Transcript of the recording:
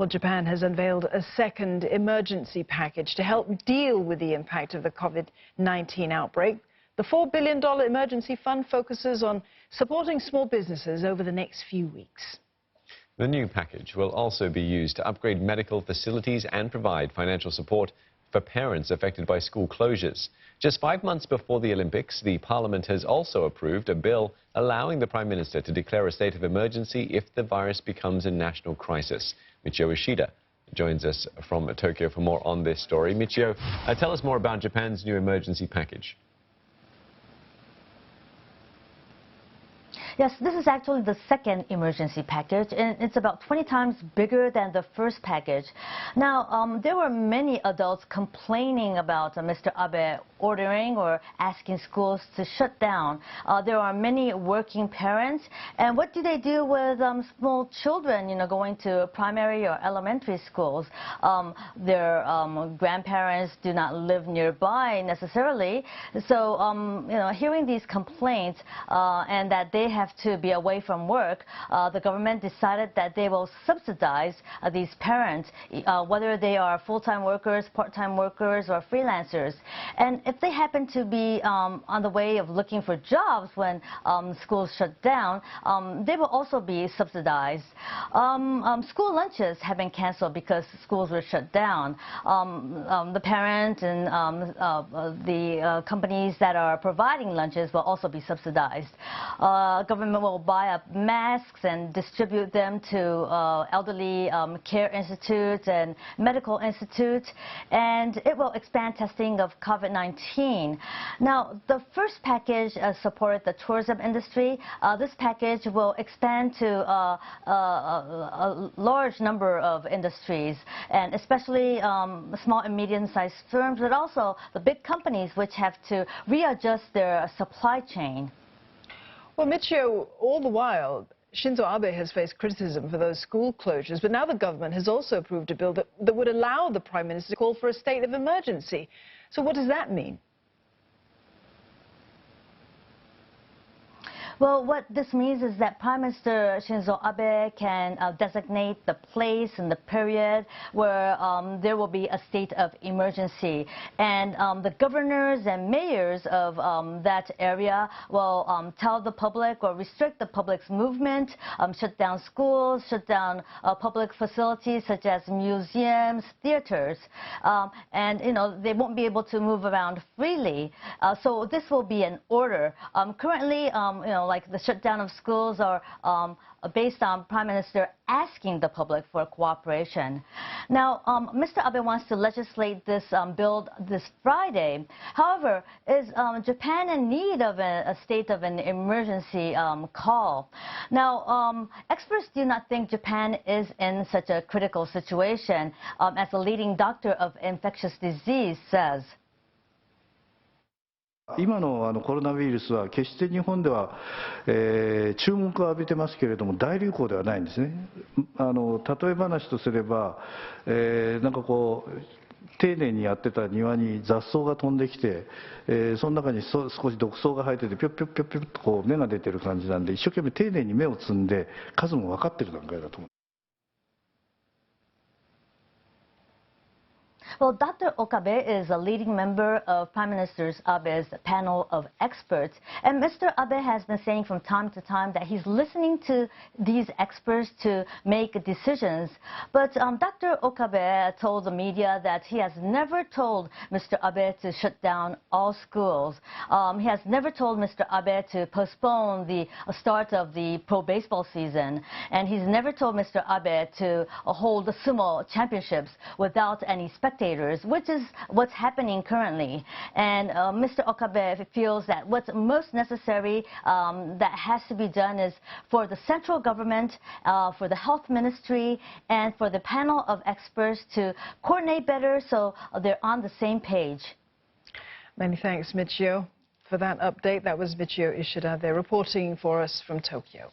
Well, Japan has unveiled a second emergency package to help deal with the impact of the COVID-19 outbreak. The $4 billion emergency fund focuses on supporting small businesses over the next few weeks. The new package will also be used to upgrade medical facilities and provide financial support for parents affected by school closures. Just 5 months before the Olympics, the Parliament has also approved a bill allowing the Prime Minister to declare a state of emergency if the virus becomes a national crisis. Michio Ishida joins us from Tokyo for more on this story. Michio, tell us more about Japan's new emergency package. Yes, this is actually the second emergency package, and it's about 20 times bigger than the first package. Now, there were many adults complaining about Mr. Abe ordering or asking schools to shut down. There are many working parents, and what do they do with small children, going to primary or elementary schools? Their grandparents do not live nearby necessarily, so hearing these complaints and that they have to be away from work, the government decided that they will subsidize these parents, whether they are full-time workers, part-time workers, or freelancers. And if they happen to be on the way of looking for jobs when schools shut down, they will also be subsidized. School lunches have been canceled because schools were shut down. The parents and the companies that are providing lunches will also be subsidized. Government will buy up masks and distribute them to elderly care institutes and medical institutes, and it will expand testing of COVID-19. Now, the first package supported the tourism industry. This package will expand to a large number of industries, and especially small and medium-sized firms, but also the big companies which have to readjust their supply chain. Well, Michio, all the while, Shinzo Abe has faced criticism for those school closures, but now the government has also approved a bill that would allow the Prime Minister to call for a state of emergency. So what does that mean? Well, what this means is that Prime Minister Shinzo Abe can designate the place and the period where there will be a state of emergency. And the governors and mayors of that area will tell the public or restrict the public's movement, shut down schools, shut down public facilities such as museums, theaters. And, they won't be able to move around freely. So this will be an order. Currently, like the shutdown of schools are based on Prime Minister asking the public for cooperation. Now, Mr. Abe wants to legislate this bill this Friday. However, is Japan in need of a state of an emergency call? Now, experts do not think Japan is in such a critical situation, as the leading doctor of infectious disease says. 今のコロナウイルスは決して日本では、注目を浴びてますけれども大流行ではないんですね。例え話とすれば、なんかこう丁寧にやってた庭に雑草が飛んできて、その中に少し毒草が生えててピョッピョッピョッピョッとこう芽が出てる感じなんで一生懸命丁寧に芽を摘んで数も分かってる段階だと思う。Well, Dr. Okabe is a leading member of Prime Minister Abe's panel of experts. And Mr. Abe has been saying from time to time that he's listening to these experts to make decisions. But Dr. Okabe told the media that he has never told Mr. Abe to shut down all schools. He has never told Mr. Abe to postpone the start of the pro baseball season. And he's never told Mr. Abe to hold the sumo championships without any spectators, which is what's happening currently. And Mr. Okabe feels that what's most necessary that has to be done is for the central government, for the health ministry, and for the panel of experts to coordinate better so they're on the same page. Many thanks, Michio, for that update. That was Michio Ishida there reporting for us from Tokyo.